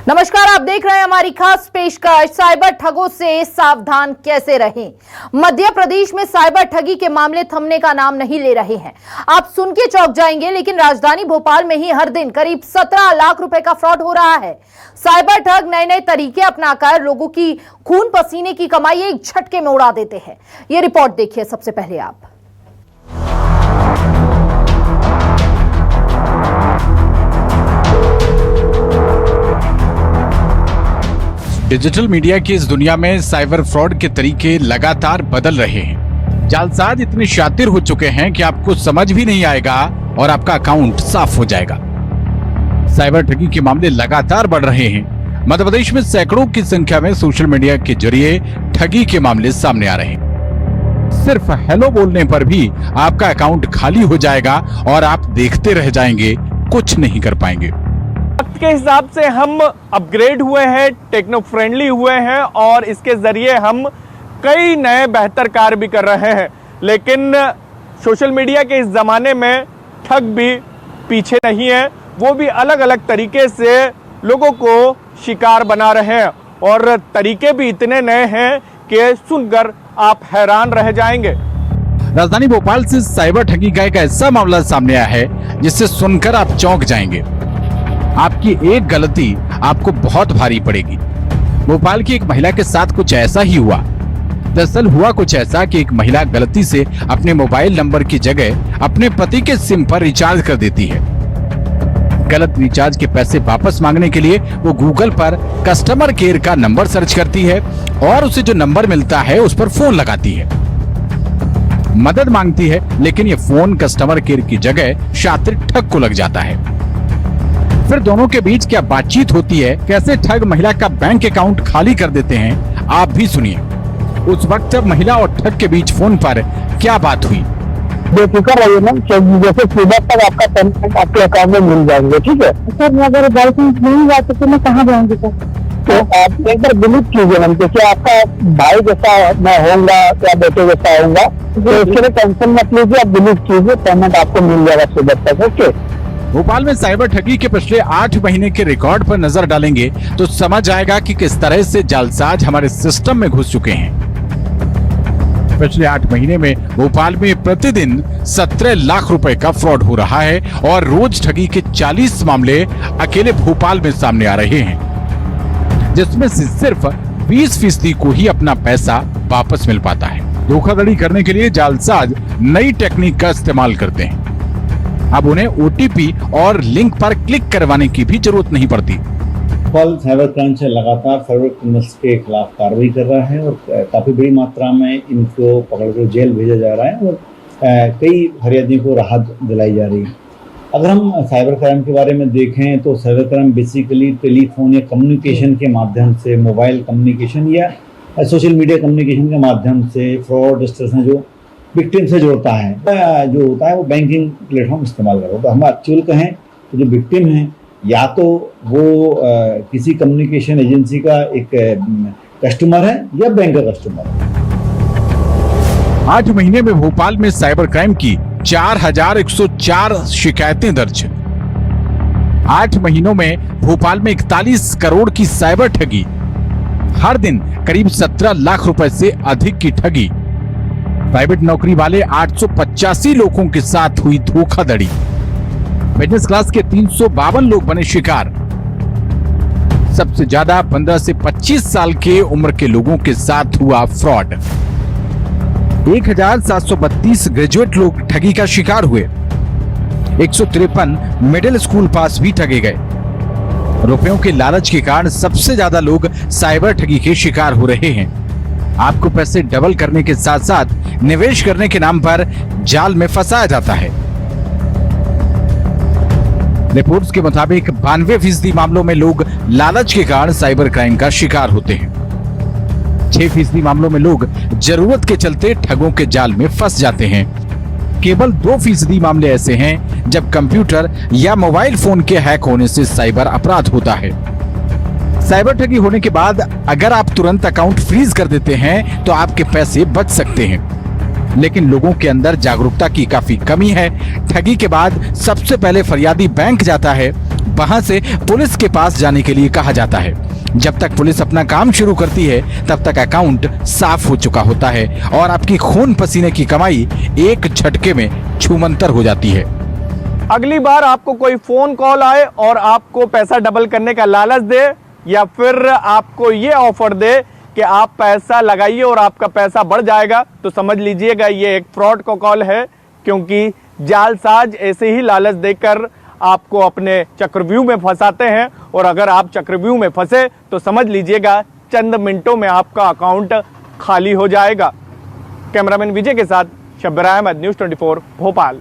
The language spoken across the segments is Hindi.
नमस्कार, आप देख रहे हैं हमारी खास पेशकश साइबर ठगों से सावधान कैसे रहें। मध्य प्रदेश में साइबर ठगी के मामले थमने का नाम नहीं ले रहे हैं। आप सुन के चौंक जाएंगे, लेकिन राजधानी भोपाल में ही हर दिन करीब 17 लाख रुपए का फ्रॉड हो रहा है। साइबर ठग नए नए तरीके अपनाकर लोगों की खून पसीने की कमाई एक झटके में उड़ा देते हैं। ये रिपोर्ट देखिए सबसे पहले आप। डिजिटल मीडिया की इस दुनिया में साइबर फ्रॉड के तरीके लगातार बदल रहे हैं। जालसाज इतने शातिर हो चुके हैं कि आपको समझ भी नहीं आएगा और आपका अकाउंट साफ हो जाएगा। साइबर ठगी के मामले लगातार बढ़ रहे हैं। मध्य प्रदेश में सैकड़ों की संख्या में सोशल मीडिया के जरिए ठगी के मामले सामने आ रहे हैं। सिर्फ हेलो बोलने पर भी आपका अकाउंट खाली हो जाएगा और आप देखते रह जाएंगे, कुछ नहीं कर पाएंगे। वक्त के हिसाब से हम अपग्रेड हुए हैं, टेक्नो फ्रेंडली हुए हैं और इसके जरिए हम कई नए बेहतर कार्य भी कर रहे हैं। लेकिन सोशल मीडिया के इस ज़माने में ठग भी पीछे नहीं है। वो भी अलग अलग तरीके से लोगों को शिकार बना रहे हैं और तरीके भी इतने नए हैं कि सुनकर आप हैरान रह जाएंगे। राजधानी भोपाल से साइबर ठगी का एक ऐसा मामला सामने आया है जिससे सुनकर आप चौंक जाएंगे। आपकी एक गलती आपको बहुत भारी पड़ेगी। भोपाल की एक महिला के साथ कुछ ऐसा ही हुआ। दरअसल हुआ कुछ ऐसा कि एक महिला गलती से अपने मोबाइल नंबर की जगह अपने पति के सिम पर रिचार्ज कर देती है। गलत रिचार्ज के पैसे वापस मांगने के लिए वो गूगल पर कस्टमर केयर का नंबर सर्च करती है और उसे जो नंबर मिलता है उस पर फोन लगाती है, मदद मांगती है, लेकिन ये फोन कस्टमर केयर की जगह शातिर ठग को लग जाता है। फिर दोनों के बीच क्या बातचीत होती है, कैसे ठग महिला का बैंक अकाउंट खाली कर देते हैं, आप भी सुनिए। उस वक्त जब महिला और ठग के बीच फोन पर क्या बात हुई। बेफिक्र रहिए मैम, जैसे सुबह तक आपका पेमेंट आपके अकाउंट में मिल जाएंगे, ठीक है सर। मैं अगर लाइसेंस नहीं जाते तो मैं कहाँ जाऊंगी सर? तो आप एक बार बिलीव कीजिए मैम, क्योंकि आपका भाई जैसा मैं होऊंगा या बेटे जैसा होऊंगा, तो इसके लिए टेंशन मत लीजिए, आप बिलीव कीजिए, पेमेंट आपको मिल जाएगा सुबह तक। ओके। भोपाल में साइबर ठगी के पिछले 8 महीने के रिकॉर्ड पर नजर डालेंगे तो समझ आएगा कि किस तरह से जालसाज हमारे सिस्टम में घुस चुके हैं। पिछले 8 महीने में भोपाल में प्रतिदिन 17 लाख रुपए का फ्रॉड हो रहा है और रोज ठगी के 40 मामले अकेले भोपाल में सामने आ रहे हैं, जिसमें से सिर्फ 20% को ही अपना पैसा वापस मिल पाता है। धोखाधड़ी करने के लिए जालसाज नई टेक्निक का इस्तेमाल करते हैं। अब उन्हें ओटीपी और लिंक पर क्लिक करवाने की भी जरूरत नहीं पड़ती। भोपाल साइबर क्राइम से लगातार साइबर क्रिमिनल्स के खिलाफ कार्रवाई कर रहा है और काफ़ी बड़ी मात्रा में इनको पकड़कर जेल भेजा जा रहा है और कई फरियादियों को राहत दिलाई जा रही है। अगर हम साइबर क्राइम के बारे में देखें तो साइबर क्राइम बेसिकली टेलीफोन या कम्युनिकेशन के माध्यम से, मोबाइल कम्युनिकेशन या सोशल मीडिया कम्युनिकेशन के माध्यम से फ्रॉड इस तरह से जो विक्टिम से जोड़ता है, जो होता है वो बैंकिंग प्लेटफॉर्म इस्तेमाल कर रहा होता है। हम एक्चुअल कहें तो जो विक्टिम है या तो वो किसी कम्युनिकेशन एजेंसी का एक कस्टमर है या बैंक का कस्टमर है। 8 महीने में भोपाल में साइबर क्राइम की 4104 शिकायतें दर्ज। 8 महीनों में भोपाल में 41 करोड़ की साइबर ठगी। हर दिन करीब 17 लाख रुपए से अधिक की ठगी। प्राइवेट नौकरी वाले 885 लोगों के साथ हुई धोखाधड़ी। बिजनेस क्लास के 352 लोग बने शिकार। सबसे ज्यादा 15 से 25 साल के उम्र के लोगों के साथ हुआ फ्रॉड। 1732 ग्रेजुएट लोग ठगी का शिकार हुए। 153 मिडिल स्कूल पास भी ठगे गए। रुपयों के लालच के कारण सबसे ज्यादा लोग साइबर ठगी के शिकार हो रहे हैं। आपको पैसे डबल करने के साथ साथ निवेश करने के नाम पर जाल में फंसाया जाता है। रिपोर्ट्स के मुताबिक 92% मामलों में लोग लालच के कारण साइबर क्राइम का शिकार होते हैं। 6% मामलों में लोग जरूरत के चलते ठगों के जाल में फंस जाते हैं। केवल 2% मामले ऐसे हैं जब कंप्यूटर या मोबाइल फोन के हैक होने से साइबर अपराध होता है। साइबर ठगी होने के बाद अगर आप तुरंत अकाउंट फ्रीज कर देते हैं तो आपके पैसे बच सकते हैं, लेकिन लोगों के अंदर जागरूकता की काफी कमी है। ठगी के बाद सबसे पहले फरियादी बैंक जाता है, वहां से पुलिस के पास जाने के लिए कहा जाता है। जब तक पुलिस अपना काम शुरू करती है तब तक अकाउंट साफ हो चुका होता है और आपकी खून पसीने की कमाई एक झटके में छूमंतर हो जाती है। अगली बार आपको कोई फोन कॉल आए और आपको पैसा डबल करने का लालच दे या फिर आपको ये ऑफर दे कि आप पैसा लगाइए और आपका पैसा बढ़ जाएगा, तो समझ लीजिएगा ये एक फ्रॉड का कॉल है, क्योंकि जालसाज ऐसे ही लालच देकर आपको अपने चक्रव्यूह में फंसाते हैं। और अगर आप चक्रव्यूह में फंसे तो समझ लीजिएगा चंद मिनटों में आपका अकाउंट खाली हो जाएगा। कैमरामैन विजय के साथ शब्बीर अहमद, न्यूज़ 24 भोपाल।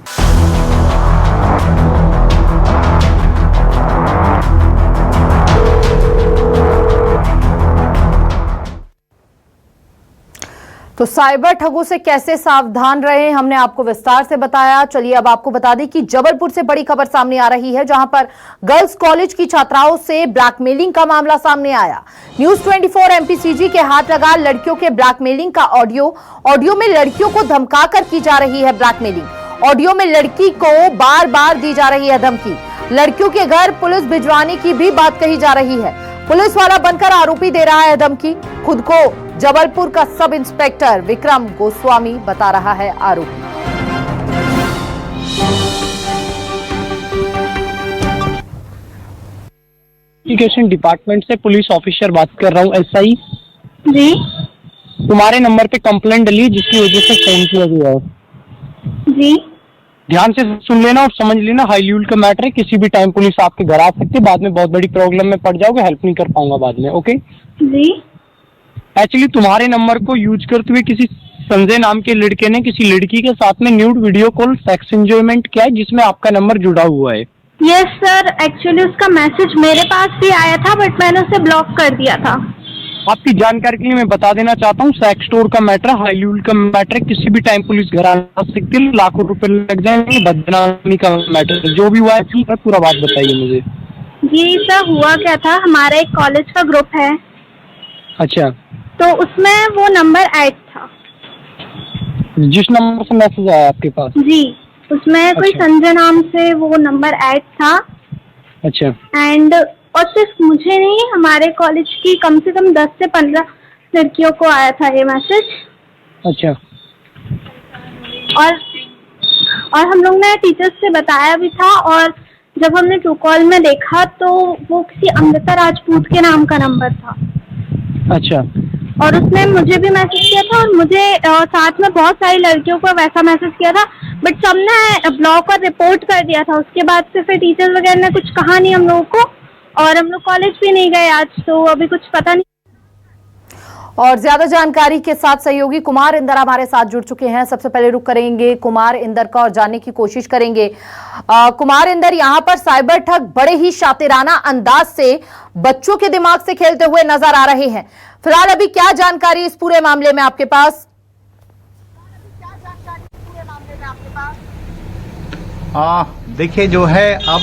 तो साइबर ठगों से कैसे सावधान रहे, हमने आपको विस्तार से बताया। चलिए अब आपको बता दें कि जबलपुर से बड़ी खबर सामने आ रही है, जहां पर गर्ल्स कॉलेज की छात्राओं से ब्लैकमेलिंग का मामला सामने आया। न्यूज़ 24 एमपीसीजी के हाथ लगा लड़कियों के ब्लैकमेलिंग का ऑडियो में लड़कियों को धमकाकर की जा रही है ब्लैकमेलिंग। ऑडियो में लड़की को बार बार दी जा रही है धमकी। लड़कियों के घर पुलिस भिजवाने की भी बात कही जा रही है। पुलिस वाला बनकर आरोपी दे रहा है धमकी। खुद को जबलपुर का सब इंस्पेक्टर विक्रम गोस्वामी बता रहा है आरोपी। इन्वेस्टिगेशन डिपार्टमेंट से पुलिस ऑफिसर बात कर रहा हूँ, एसआई जी। तुम्हारे नंबर पे कंप्लेंट डली है जिसकी वजह से फोन किया गया है। जी। ध्यान से सुन लेना और समझ लेना, हाई ल्यूल का मैटर है, किसी भी टाइम पुलिस आपके घर आ सकती है, बाद में बहुत बड़ी प्रॉब्लम में पड़ जाओगे, हेल्प नहीं कर पाऊंगा बाद में। ओके जी। एक्चुअली तुम्हारे नंबर को यूज करते हुए किसी संजय नाम के लड़के ने किसी लड़की के साथ में nude video call sex enjoyment किया है, जिसमें आपका नंबर जुड़ा हुआ है। यस सर, एक्चुअली उसका मैसेज मेरे पास भी आया था, बट मैंने उसे ब्लॉक कर दिया था। आपकी जानकारी के लिए मैं बता देना चाहता हूँ, सेक्स स्टोर का मैटर, हाई ल्यूल का मैटर, किसी भी टाइम पुलिस घर आ सकती है, लाखों रुपए लग जाएंगे, बदनामी का मैटर, जो भी हुआ है पूरा बात बताइए मुझे। जी सर, हुआ क्या था, हमारा एक कॉलेज का ग्रुप है। अच्छा। तो उसमें वो नंबर ऐड था। जिस नंबर से मैसेज आया आपके पास? जी, उसमें कोई अच्छा। संजय नाम से वो नंबर ऐड था। अच्छा। एंड और सिर्फ मुझे नहीं, हमारे कॉलेज की कम से कम 10 से 15 लड़कियों को आया था ये मैसेज। अच्छा। और हम लोग ने टीचर्स से बताया भी था, और जब हमने ट्रू कॉल में देखा तो वो किसी अमृता राजपूत के नाम का नंबर था। अच्छा। और उसने मुझे भी मैसेज किया था, और मुझे साथ में बहुत सारी लड़कियों को वैसा मैसेज किया था, बट सबने ब्लॉक और रिपोर्ट कर दिया था। उसके बाद से फिर टीचर्स वगैरह ने कुछ कहा नहीं हम लोगों को, और हम लोग कॉलेज भी नहीं गए आज, तो अभी कुछ पता नहीं। और ज्यादा जानकारी के साथ सहयोगी कुमार इंदर हमारे साथ जुड़ चुके हैं। सबसे पहले रुक करेंगे कुमार इंदर का और जानने की कोशिश करेंगे। कुमार इंदर, यहाँ पर साइबर ठग बड़े ही शातिराना अंदाज से बच्चों के दिमाग से खेलते हुए नजर आ रहे हैं। फिलहाल अभी क्या जानकारी इस पूरे मामले में आपके पास? देखिए, जो है अब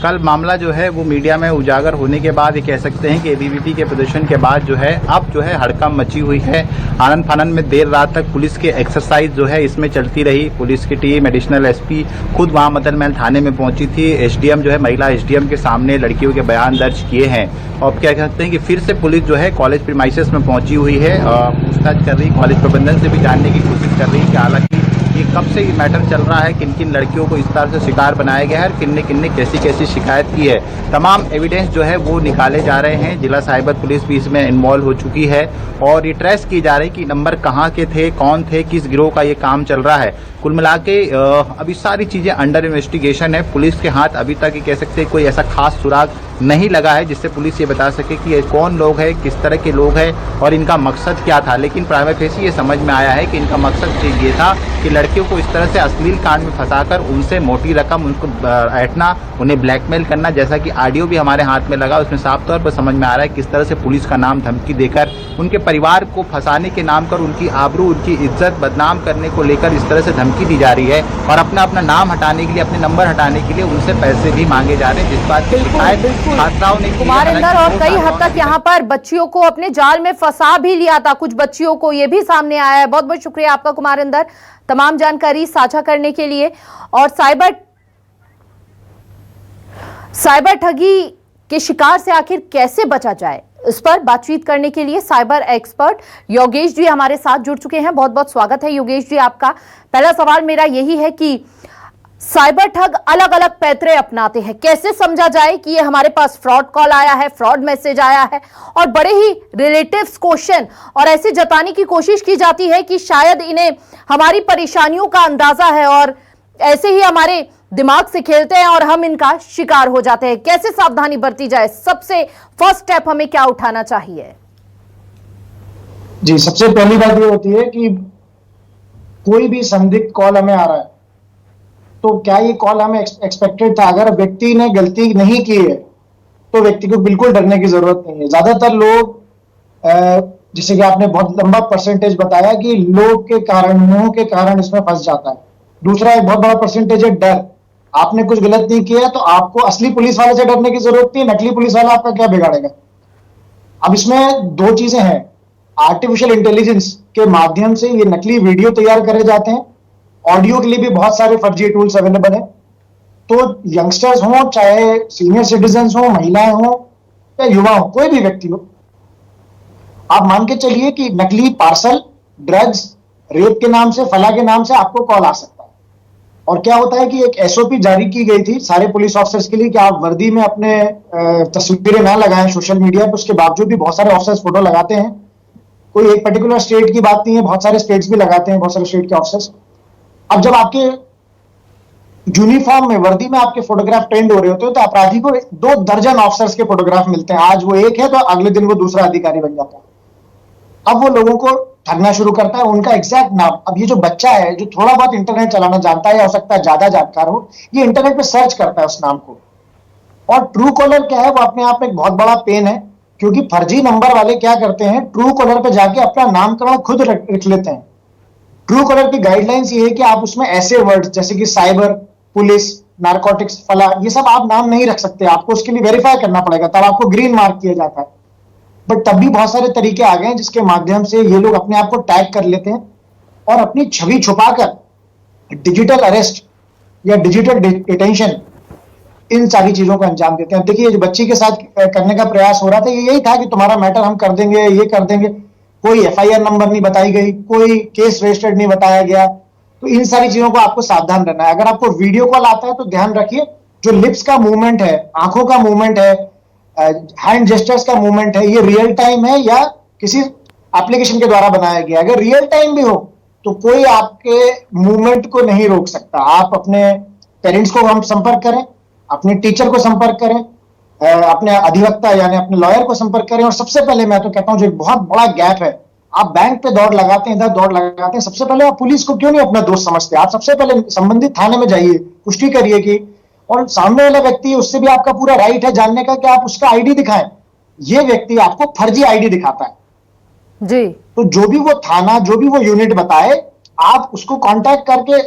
कल मामला जो है वो मीडिया में उजागर होने के बाद ये कह सकते हैं कि एबीवीपी के प्रदर्शन के बाद जो है अब जो है हड़कंप मची हुई है। आनन फानन में देर रात तक पुलिस के एक्सरसाइज जो है इसमें चलती रही। पुलिस की टीम, एडिशनल एसपी खुद वहाँ मदन महल थाने में पहुंची थी। एसडीएम जो है, महिला एसडीएम के सामने लड़कियों के बयान दर्ज किए हैं। और क्या कहते हैं कि फिर से पुलिस जो है कॉलेज प्रीमाइसेस में पहुंची हुई है, पूछताछ कर रही, कॉलेज प्रबंधन से भी जानने की कोशिश कर रही है कि हालांकि ये कब से ये मैटर चल रहा है, किन किन लड़कियों को इस तरह से शिकार बनाया गया है और किन ने कैसी कैसी शिकायत की है। तमाम एविडेंस जो है वो निकाले जा रहे हैं। जिला साइबर पुलिस भी इसमें इन्वॉल्व हो चुकी है और ये ट्रेस की जा रही कि नंबर कहाँ के थे, कौन थे, किस गिरोह का ये काम चल रहा है। कुल मिला के अभी सारी चीजें अंडर इन्वेस्टिगेशन है। पुलिस के हाथ अभी तक ये कह सकते हैं कोई ऐसा खास सुराग नहीं लगा है जिससे पुलिस ये बता सके कि ये कौन लोग हैं, किस तरह के लोग हैं और इनका मकसद क्या था। लेकिन प्राइमा फेसी ये समझ में आया है कि इनका मकसद ये था कि लड़कियों को इस तरह से अश्लील कांड में फंसाकर उनसे मोटी रकम उनको ऐंठना, उन्हें ब्लैकमेल करना। जैसा कि ऑडियो भी हमारे हाथ में लगा, उसमें साफ तौर पर समझ में आ रहा है किस तरह से पुलिस का नाम धमकी देकर उनके परिवार को फंसाने के नाम पर उनकी आबरू, उनकी इज्जत बदनाम करने को लेकर इस तरह से धमकी दी जा रही है और अपना नाम हटाने के लिए, अपने नंबर हटाने के लिए उनसे पैसे भी मांगे जा रहे हैं। जिस बात की शिकायत छात्राओं ने कुमार इंदर, और कई हद तक यहाँ पर बच्चियों को अपने जाल में फंसा भी लिया था कुछ बच्चियों को, ये भी सामने आया है। बहुत बहुत शुक्रिया आपका कुमार इंदर, तमाम जानकारी साझा करने के लिए। और साइबर ठगी के शिकार से आखिर कैसे बचा जाए, इस पर बातचीत करने के लिए साइबर एक्सपर्ट योगेश जी हमारे साथ जुड़ चुके हैं। बहुत बहुत स्वागत है योगेश जी आपका। पहला सवाल मेरा यही है कि साइबर ठग अलग अलग पैतरे अपनाते हैं, कैसे समझा जाए कि ये हमारे पास फ्रॉड कॉल आया है, फ्रॉड मैसेज आया है, और बड़े ही रिलेटिव्स क्वेश्चन और ऐसे जताने की कोशिश की जाती है कि शायद इन्हें हमारी परेशानियों का अंदाजा है और ऐसे ही हमारे दिमाग से खेलते हैं और हम इनका शिकार हो जाते हैं। कैसे सावधानी बरती जाए, सबसे फर्स्ट स्टेप हमें क्या उठाना चाहिए? जी, सबसे पहली बात ये होती है कि कोई भी संदिग्ध कॉल हमें आ रहा है तो क्या ये कॉल हमें एक्सपेक्टेड था। अगर व्यक्ति ने गलती नहीं की है तो व्यक्ति को बिल्कुल डरने की जरूरत नहीं है। ज्यादातर लोग जैसे कि आपने बहुत लंबा परसेंटेज बताया कि लोग के कारण, मुंह के कारण इसमें फंस जाता है। दूसरा एक बहुत बड़ा परसेंटेज है डर। आपने कुछ गलत नहीं किया तो आपको असली पुलिस वाले से डरने की जरूरत नहीं, नकली पुलिस वाला आपका क्या बिगाड़ेगा। अब इसमें दो चीजें हैं। आर्टिफिशियल इंटेलिजेंस के माध्यम से ये नकली वीडियो तैयार करे जाते हैं, ऑडियो के लिए भी बहुत सारे फर्जी टूल्स अवेलेबल हैं। तो यंगस्टर्स हो, चाहे सीनियर सिटीजन हो, महिलाएं हो या युवा हो, कोई भी व्यक्ति हो, आप मान के चलिए कि नकली पार्सल, ड्रग्स, रेप के नाम से, फला के नाम से आपको कॉल आ सकता है। और क्या होता है कि एक एसओपी जारी की गई थी सारे पुलिस ऑफिसर्स के लिए कि आप वर्दी में अपने तस्वीरें ना लगाएं सोशल मीडिया पर। उसके बावजूद भी बहुत सारे ऑफिसर्स फोटो लगाते हैं। कोई एक पर्टिकुलर स्टेट की बात नहीं है, बहुत सारे स्टेट्स भी लगाते हैं, बहुत सारे स्टेट के ऑफिसर्स। अब जब आपके यूनिफॉर्म में, वर्दी में आपके फोटोग्राफ ट्रेंड हो रहे होते हैं तो अपराधी को 2 दर्जन ऑफिसर्स के फोटोग्राफ मिलते हैं। आज वो एक है तो अगले दिन वो दूसरा अधिकारी बन जाता है। अब वो लोगों को ठगना शुरू करता है, उनका एग्जैक्ट नाम। अब ये जो बच्चा है जो थोड़ा बहुत इंटरनेट चलाना जानता है या हो सकता है ज्यादा जानकार हो, ये इंटरनेट पे सर्च करता है उस नाम को। और ट्रू कॉलर क्या है, वो अपने आप में एक बहुत बड़ा पेन है, क्योंकि फर्जी नंबर वाले क्या करते हैं, ट्रू कॉलर पे जाके अपना नामकरण खुद रख लेते हैं। ट्रू कॉलर की गाइडलाइंस ये है कि आप उसमें ऐसे वर्ड्स जैसे कि साइबर, पुलिस, नारकोटिक्स, फला, ये सब आप नाम नहीं रख सकते। आपको उसके लिए वेरीफाई करना पड़ेगा, तब आपको ग्रीन मार्क किया जाता है। बट तब भी बहुत सारे तरीके आ गए हैं जिसके माध्यम से ये लोग अपने आप को टैग कर लेते हैं और अपनी छवि छुपाकर डिजिटल अरेस्ट या डिजिटल डिटेंशन, इन सारी चीजों को अंजाम देते हैं। देखिए, जो बच्ची के साथ करने का प्रयास हो रहा था, ये यही था कि तुम्हारा मैटर हम कर देंगे, ये कर देंगे। कोई एफआईआर नंबर नहीं बताई गई, कोई केस रजिस्टर्ड नहीं बताया गया। तो इन सारी चीजों को आपको सावधान रहना है। अगर आपको वीडियो कॉल आता है तो ध्यान रखिए, जो लिप्स का मूवमेंट है, आंखों का मूवमेंट है, हैंड जेस्टर्स का मूवमेंट है, ये रियल टाइम है या किसी एप्लीकेशन के द्वारा बनाया गया। अगर रियल टाइम भी हो तो कोई आपके मूवमेंट को नहीं रोक सकता। आप अपने पेरेंट्स को हम संपर्क करें, अपने टीचर को संपर्क करें, अपने अधिवक्ता यानी अपने लॉयर को संपर्क करें। और सबसे पहले मैं तो कहता हूं, जो एक बहुत बड़ा गैप है, आप बैंक पे दौड़ लगाते हैं, इधर दौड़ लगाते हैं, सबसे पहले आप पुलिस को क्यों नहीं अपना दोस्त समझते? आप सबसे पहले संबंधित थाने में जाइए, पुष्टि करिए कि, और सामने वाला व्यक्ति, उससे भी आपका पूरा राइट है जानने का कि आप उसका आईडी दिखाएं। ये व्यक्ति आपको फर्जी आईडी दिखाता है जी, तो जो भी वो थाना, जो भी वो यूनिट बताए, आप उसको कांटेक्ट करके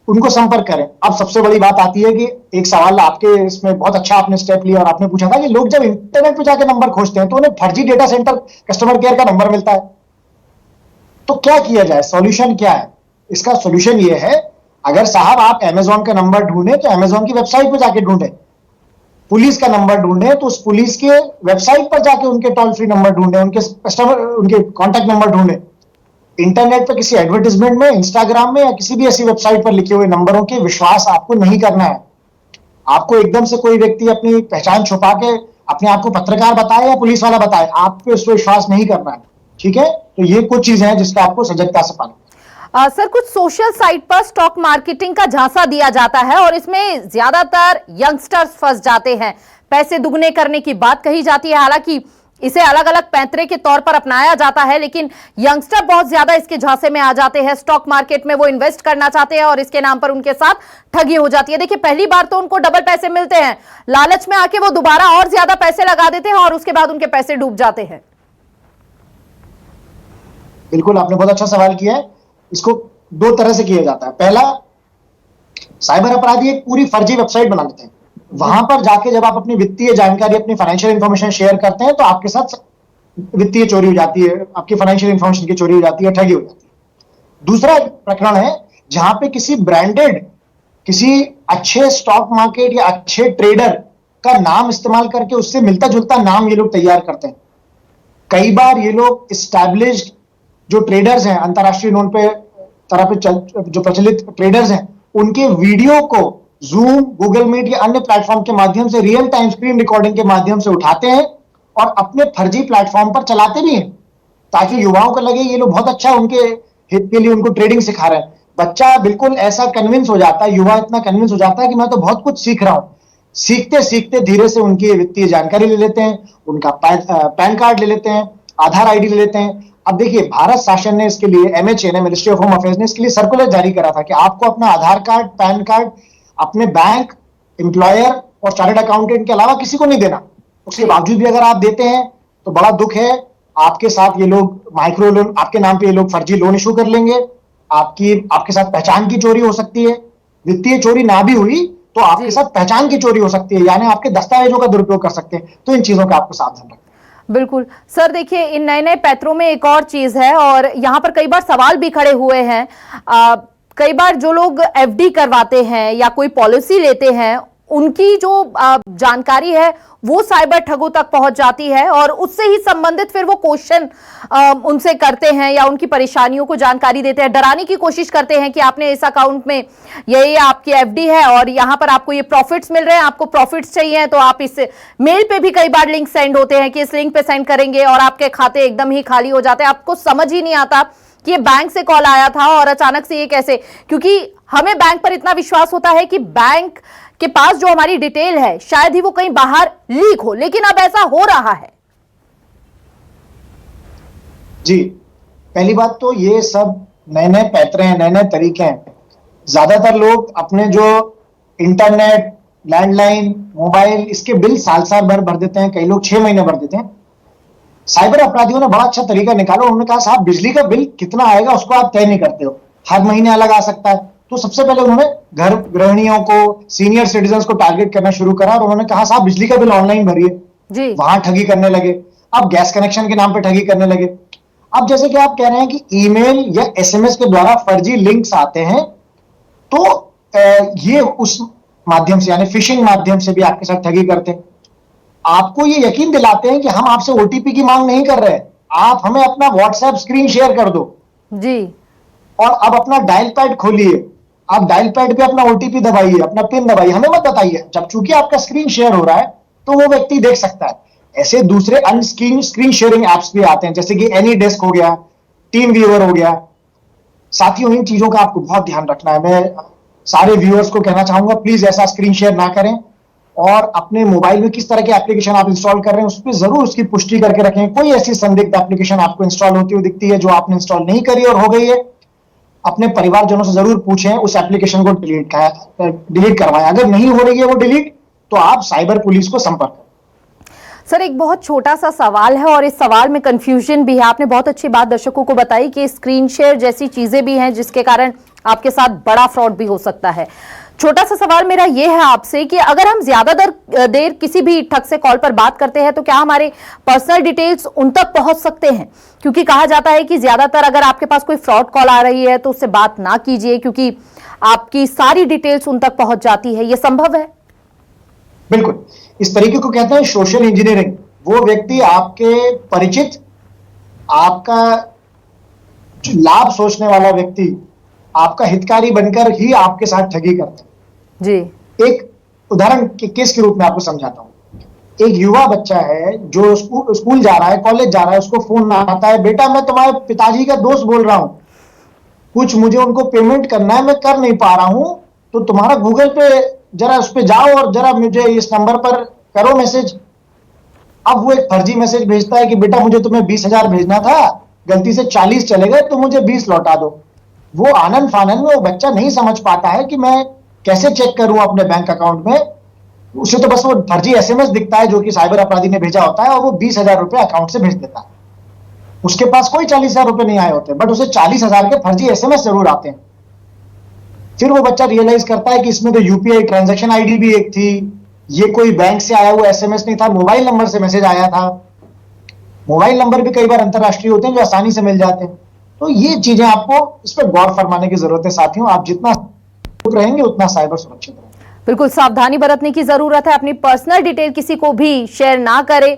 उनको संपर्क करें। अब सबसे बड़ी बात आती है कि एक सवाल आपके इसमें बहुत अच्छा आपने स्टेप लिया और आपने पूछा था कि लोग जब इंटरनेट पे जाके नंबर खोजते हैं तो उन्हें फर्जी डेटा सेंटर कस्टमर केयर का नंबर मिलता है। तो क्या किया जाए, सॉल्यूशन क्या है? इसका सॉल्यूशन ये है, अगर साहब आप अमेजॉन का नंबर ढूंढे तो अमेजॉन की वेबसाइट पर जाके ढूंढे, पुलिस का नंबर ढूंढे तो उस पुलिस के वेबसाइट पर जाके उनके टोल फ्री नंबर ढूंढे, उनके कस्टमर, उनके कॉन्टैक्ट नंबर ढूंढे। इंटरनेट पर किसी एडवर्टाइजमेंट में, इंस्टाग्राम में या किसी भी ऐसी वेबसाइट पर लिखे हुए नंबरों के विश्वास आपको नहीं करना है। आपको एकदम से कोई व्यक्ति अपनी पहचान छुपा के अपने आप को पत्रकार बताए या पुलिस वाला बताए, आप पे उस पर विश्वास नहीं करना है। ठीक है, तो ये कुछ चीजें हैं जिसका आपको सजगता से पालन। सर, कुछ सोशल साइट पर स्टॉक मार्केटिंग का झांसा दिया जाता है और इसमें ज्यादातर यंगस्टर्स फंस जाते हैं। पैसे दुगने करने की बात कही जाती है, हालांकि इसे अलग अलग पैंतरे के तौर पर अपनाया जाता है, लेकिन यंगस्टर बहुत ज्यादा इसके झांसे में आ जाते हैं। स्टॉक मार्केट में वो इन्वेस्ट करना चाहते हैं और इसके नाम पर उनके साथ ठगी हो जाती है। देखिए, पहली बार तो उनको डबल पैसे मिलते हैं, लालच में आके वो दोबारा और ज्यादा पैसे लगा देते हैं और उसके बाद उनके पैसे डूब जाते हैं। बिल्कुल, आपने बहुत अच्छा सवाल किया है। इसको 2 तरह से किया जाता है। पहला, साइबर अपराधी एक पूरी फर्जी वेबसाइट बना लेते हैं। वहां पर जाके जब आप अपनी वित्तीय जानकारी, अपनी फाइनेंशियल इंफॉर्मेशन शेयर करते हैं तो आपके साथ वित्तीय चोरी हो जाती है, आपकी फाइनेंशियल इंफॉर्मेशन की चोरी हो जाती है, ठगी हो जाती है। दूसरा प्रकरण है जहां पे किसी ब्रांडेड, किसी अच्छे स्टॉक मार्केट या अच्छे ट्रेडर का नाम इस्तेमाल करके उससे मिलता जुलता नाम ये लोग तैयार करते हैं। कई बार ये लोग इस्टेब्लिश्ड जो ट्रेडर्स हैं, अंतरराष्ट्रीय नोन पे तरह पे जो प्रचलित ट्रेडर्स हैं, उनके वीडियो को जूम, गूगल मीट या अन्य प्लेटफॉर्म के माध्यम से रियल टाइम स्क्रीन रिकॉर्डिंग के माध्यम से उठाते हैं और अपने फर्जी प्लेटफॉर्म पर चलाते भी हैं, ताकि युवाओं को लगे ये लोग बहुत अच्छा उनके हित के लिए उनको ट्रेडिंग सिखा रहे हैं। बच्चा बिल्कुल ऐसा कन्विंस हो जाता है, युवा इतना कन्विंस हो जाता है कि मैं तो बहुत कुछ सीख रहा हूं। सीखते सीखते धीरे से उनकी वित्तीय जानकारी ले लेते हैं, उनका पैन कार्ड ले लेते हैं, आधार आईडी ले लेते हैं। अब देखिए, भारत शासन ने इसके लिए, MHA ने, मिनिस्ट्री ऑफ होम अफेयर्स ने इसके लिए सर्कुलर जारी करा था कि आपको अपना आधार कार्ड, पैन कार्ड अपने बैंक, एम्प्लॉयर और चार्टर्ड अकाउंटेंट के अलावा किसी को नहीं देना। उसके बावजूद भी अगर आप देते हैं तो बड़ा दुख है, आपके साथ ये लोग माइक्रो लोन, आपके नाम पे ये लोग फर्जी लोन इशू कर लेंगे, आपके साथ पहचान की चोरी हो सकती है। वित्तीय चोरी ना भी हुई तो आपके साथ पहचान की चोरी हो सकती है, यानी आपके दस्तावेजों का दुरुपयोग कर सकते हैं। तो इन चीजों का आपको सावधान रखना। बिल्कुल सर, देखिए इन नए नए पैतरों में एक और चीज है, और यहाँ पर कई बार सवाल भी खड़े हुए हैं। कई बार जो लोग FD करवाते हैं या कोई पॉलिसी लेते हैं, उनकी जो जानकारी है वो साइबर ठगों तक पहुंच जाती है और उससे ही संबंधित फिर वो क्वेश्चन उनसे करते हैं या उनकी परेशानियों को जानकारी देते हैं, डराने की कोशिश करते हैं कि आपने इस अकाउंट में ये आपकी FD है और यहाँ पर आपको ये प्रॉफिट्स मिल रहे हैं, आपको प्रॉफिट्स चाहिए तो आप इस मेल पे भी कई बार लिंक सेंड होते हैं कि इस लिंक पे सेंड करेंगे और आपके खाते एकदम ही खाली हो जाते हैं। आपको समझ ही नहीं आता कि ये बैंक से कॉल आया था और अचानक से ये कैसे, क्योंकि हमें बैंक पर इतना विश्वास होता है कि बैंक के पास जो हमारी डिटेल है शायद ही वो कहीं बाहर लीक हो, लेकिन अब ऐसा हो रहा है। जी, पहली बात तो ये सब नए नए पैतरे हैं, नए नए तरीके हैं। ज्यादातर लोग अपने जो इंटरनेट, लैंडलाइन, मोबाइल, इसके बिल साल भर देते हैं, कई लोग 6 महीने भर देते हैं। साइबर अपराधियों ने बड़ा अच्छा तरीका निकाला, उन्होंने कहा साहब बिजली का बिल कितना आएगा उसको आप तय नहीं करते हो, हर महीने अलग आ सकता है। तो सबसे पहले उन्होंने घर गृहिणियों को, सीनियर सिटीजन को टारगेट करना शुरू करा और उन्होंने कहा साहब बिजली का बिल ऑनलाइन भरिए। वहां ठगी करने लगे। अब गैस कनेक्शन के नाम पे ठगी करने लगे। अब जैसे कि आप कह रहे हैं कि ईमेल या SMS के द्वारा फर्जी लिंक्स आते हैं, तो ये उस माध्यम से, यानी फिशिंग माध्यम से भी आपके साथ ठगी करते हैं। आपको ये यकीन दिलाते हैं कि हम आपसे OTP की मांग नहीं कर रहे, आप हमें अपना WhatsApp स्क्रीन शेयर कर दो जी, और अब अपना डायल पैड खोलिए, आप डायल पैड पे अपना OTP दबाइए, अपना पिन दबाइए, हमें मत बताइए। जब चूंकि आपका स्क्रीन शेयर हो रहा है तो वो व्यक्ति देख सकता है। ऐसे दूसरे स्क्रीन शेयरिंग एप्स भी आते हैं, जैसे कि AnyDesk हो गया, टीम व्यूअर हो गया। साथियों, इन चीजों का आपको बहुत ध्यान रखना है। मैं सारे व्यूअर्स को कहना चाहूंगा, प्लीज ऐसा स्क्रीन शेयर ना करें और अपने मोबाइल में किस तरह की एप्लीकेशन आप इंस्टॉल कर रहे हैं उस पर जरूर उसकी पुष्टि करके रखें। कोई ऐसी संदिग्ध एप्लीकेशन आपको इंस्टॉल होती हुई दिखती है जो आपने इंस्टॉल नहीं करी और हो गई है, अपने परिवारजनों से जरूर पूछें, उस एप्लीकेशन को डिलीट करवाएं। अगर नहीं हो रही है वो डिलीट, तो आप साइबर पुलिस को संपर्क करें। सर एक बहुत छोटा सा सवाल है और इस सवाल में कंफ्यूजन भी है। आपने बहुत अच्छी बात दर्शकों को बताई कि स्क्रीन शेयर जैसी चीजें भी हैं जिसके कारण आपके साथ बड़ा फ्रॉड भी हो सकता है। छोटा सा सवाल मेरा यह है आपसे कि अगर हम ज्यादा देर किसी भी ठग से कॉल पर बात करते हैं तो क्या हमारे पर्सनल डिटेल्स उन तक पहुंच सकते हैं? क्योंकि कहा जाता है कि ज्यादातर अगर आपके पास कोई फ्रॉड कॉल आ रही है तो उससे बात ना कीजिए, क्योंकि आपकी सारी डिटेल्स उन तक पहुंच जाती है। यह संभव है? बिल्कुल, इस तरीके को कहते हैं सोशल इंजीनियरिंग। वो व्यक्ति आपके परिचित, आपका लाभ सोचने वाला व्यक्ति, आपका हितकारी बनकर ही आपके साथ ठगी करते हैं जी। एक उदाहरण के केस के रूप में आपको समझाता हूं। एक युवा बच्चा है जो स्कूल जा रहा है, कॉलेज जा रहा है, उसको फोन आता है, बेटा मैं तुम्हारे पिताजी का दोस्त बोल रहा हूं, कुछ मुझे उनको पेमेंट करना है, मैं कर नहीं पा रहा हूं, तो तुम्हारा गूगल पे जरा उस पे जाओ और जरा मुझे इस नंबर पर करो मैसेज। अब वो एक फर्जी मैसेज भेजता है कि बेटा मुझे तुम्हें 20,000 भेजना था, गलती से 40 चले गए तो मुझे 20 लौटा दो। वो आनंद फानंद में वो बच्चा नहीं समझ पाता है कि मैं कैसे चेक करूं अपने बैंक अकाउंट में। उसे तो बस वो फर्जी SMS दिखता है जो कि साइबर अपराधी ने भेजा होता है और वो 20,000 रुपए अकाउंट से भेज देता है। उसके पास कोई 40,000 रुपए नहीं आए होते, बट उसे 40,000 के फर्जी SMS जरूर आते हैं। फिर वो बच्चा रियलाइज करता है कि इसमें तो UPI ट्रांजैक्शन ID भी एक थी, ये कोई बैंक से आया हुआ SMS नहीं था, मोबाइल नंबर से मैसेज आया था। मोबाइल नंबर भी कई बार अंतरराष्ट्रीय होते हैं जो आसानी से मिल जाते हैं। तो ये चीजें आपको इस पर गौर फरमाने की जरूरत है साथियों। आप जितना रहेंगे उतना साइबर सुरक्षित रहेंगे। बिल्कुल सावधानी बरतने की जरूरत है, अपनी पर्सनल डिटेल किसी को भी शेयर ना करें।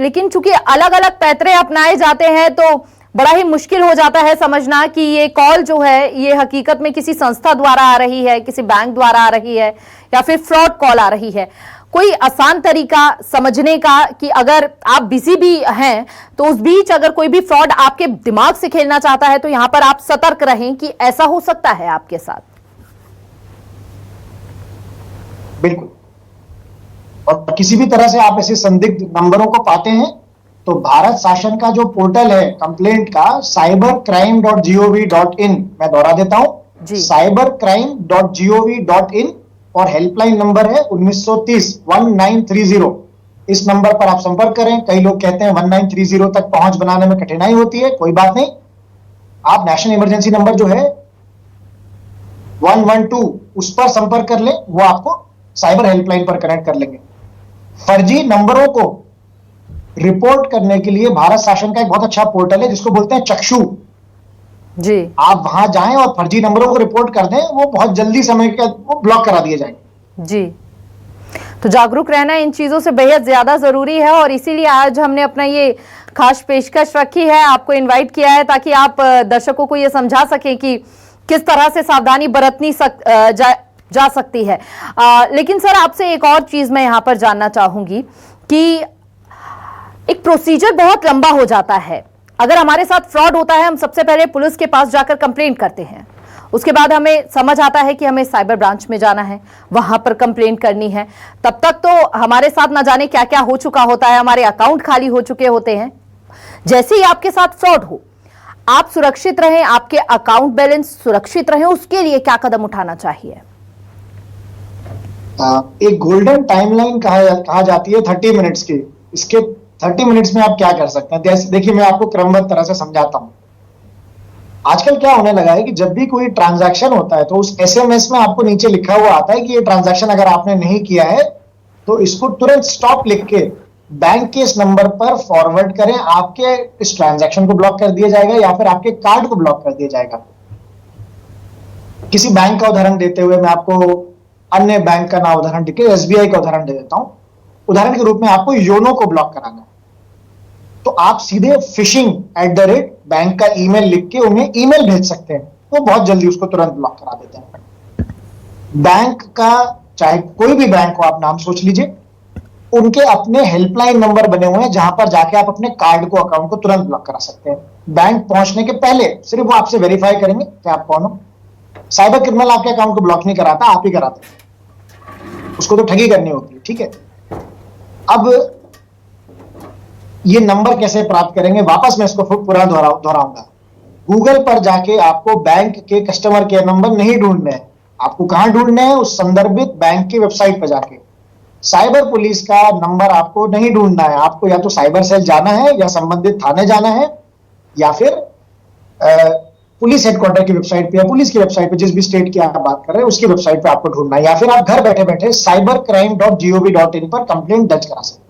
लेकिन चूंकि अलग अलग पैतरे अपनाए जाते हैं तो बड़ा ही मुश्किल हो जाता है समझना कि ये कॉल जो है ये हकीकत में किसी संस्था द्वारा आ रही है, किसी बैंक द्वारा आ रही है या फिर फ्रॉड कॉल आ रही है। कोई आसान तरीका समझने का कि अगर आप बिजी भी हैं तो उस बीच अगर कोई भी फ्रॉड आपके दिमाग से खेलना चाहता है तो यहां पर आप सतर्क रहें कि ऐसा हो सकता है आपके साथ। बिल्कुल। और किसी भी तरह से आप ऐसे संदिग्ध नंबरों को पाते हैं तो भारत शासन का जो पोर्टल है कंप्लेंट का cybercrime.gov.in, मैं दोहरा देता हूं, cybercrime.gov.in, और हेल्पलाइन नंबर है 1930-1930। इस नंबर पर आप संपर्क करें। कई लोग कहते हैं 1930 तक पहुंच बनाने में कठिनाई होती है, कोई बात नहीं, आप नेशनल इमरजेंसी नंबर जो है 112 उस पर संपर्क कर लें, वो आपको साइबर हेल्पलाइन पर कनेक्ट कर लेंगे। फर्जी नंबरों को रिपोर्ट करने के लिए भारत शासन का एक बहुत अच्छा पोर्टल है जिसको बोलते हैं चक्षु जी। आप वहां जाएं और फर्जी नंबरों को रिपोर्ट कर दें, वो बहुत जल्दी समय के वो ब्लॉक करा दिए जाएंगे। जी, तो जागरूक रहना इन चीजों से बेहद ज्यादा जरूरी है और इसीलिए आज हमने अपना ये खास पेशकश रखी है, आपको इनवाइट किया है ताकि आप दर्शकों को ये समझा सकें कि किस तरह से सावधानी बरतनी जा सकती है। लेकिन सर आपसे एक और चीज मैं यहाँ पर जानना चाहूंगी कि एक प्रोसीजर बहुत लंबा हो जाता है। अगर हमारे साथ फ्रॉड होता है हम सबसे पहले पुलिस के पास जाकर कंप्लेंट करते हैं, उसके बाद हमें समझ आता है कि हमें साइबर ब्रांच में जाना है, वहां पर कंप्लेंट करनी है। तब तक तो हमारे साथ ना जाने क्या क्या हो चुका होता है, हमारे अकाउंट खाली हो चुके होते हैं। जैसे ही आपके साथ फ्रॉड हो, आप सुरक्षित रहें, आपके अकाउंट बैलेंस सुरक्षित रहे, उसके लिए क्या कदम उठाना चाहिए? एक गोल्डन टाइमलाइन कहा जाती है 30 मिनट्स की। इसके 30 मिनट्स में आप क्या कर सकते हैं? देखिए मैं आपको क्रमबद्ध तरह से समझाता हूं। आजकल क्या होने लगा है कि जब भी कोई ट्रांजैक्शन होता है तो उस एसएमएस में आपको नीचे लिखा हुआ आता है कि ये ट्रांजैक्शन अगर आपने नहीं किया है तो इसको तुरंत स्टॉप लिख के बैंक के इस नंबर पर फॉरवर्ड करें, आपके इस ट्रांजैक्शन को ब्लॉक कर दिया जाएगा या फिर आपके कार्ड को ब्लॉक कर दिया जाएगा। किसी बैंक का उदाहरण देते हुए मैं आपको अन्य बैंक का नाम उदाहरण देके एसबीआई का उदाहरण दे देता हूं। उदाहरण के रूप में आपको योनो को ब्लॉक कराना है तो आप सीधे phishing@ बैंक का ईमेल लिख के उन्हें ईमेल भेज सकते हैं, वो बहुत जल्दी उसको तुरंत ब्लॉक करा देते हैं। बैंक का चाहे कोई भी बैंक हो, आप नाम सोच लीजिए, उनके अपने हेल्पलाइन नंबर बने हुए हैं जहां पर जाके आप अपने कार्ड को, अकाउंट को तुरंत ब्लॉक करा सकते हैं। बैंक पहुंचने के पहले सिर्फ वो आपसे वेरीफाई करेंगे कि आप कौन हो। साइबर क्रिमिनल आपके अकाउंट को ब्लॉक नहीं कराता, आप ही कराते हैं, उसको तो ठगी करनी होती है, ठीक है। अब ये नंबर कैसे प्राप्त करेंगे, वापस मैं इसको पूरा दोहराऊंगा। गूगल पर जाके आपको बैंक के कस्टमर केयर नंबर नहीं ढूंढने हैं, आपको कहां ढूंढने हैं? उस संदर्भित बैंक की वेबसाइट पर जाके। साइबर पुलिस का नंबर आपको नहीं ढूंढना है, आपको या तो साइबर सेल जाना है या संबंधित थाने जाना है या फिर पुलिस हेडक्वार्टर की वेबसाइट पे या पुलिस की वेबसाइट पे, जिस भी स्टेट की आप बात कर रहे हैं उसकी वेबसाइट पे आपको ढूंढना है, या फिर आप घर बैठे बैठे cybercrime.gov.in पर कंप्लेंट दर्ज करा सकते हैं।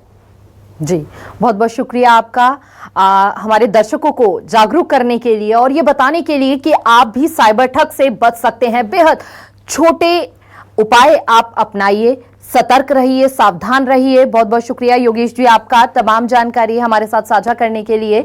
जी, बहुत बहुत शुक्रिया आपका हमारे दर्शकों को जागरूक करने के लिए और ये बताने के लिए कि आप भी साइबर ठग से बच सकते हैं। बेहद छोटे उपाय आप अपनाइए, सतर्क रहिए, सावधान रहिए। बहुत बहुत शुक्रिया योगेश जी आपका तमाम जानकारी हमारे साथ साझा करने के लिए।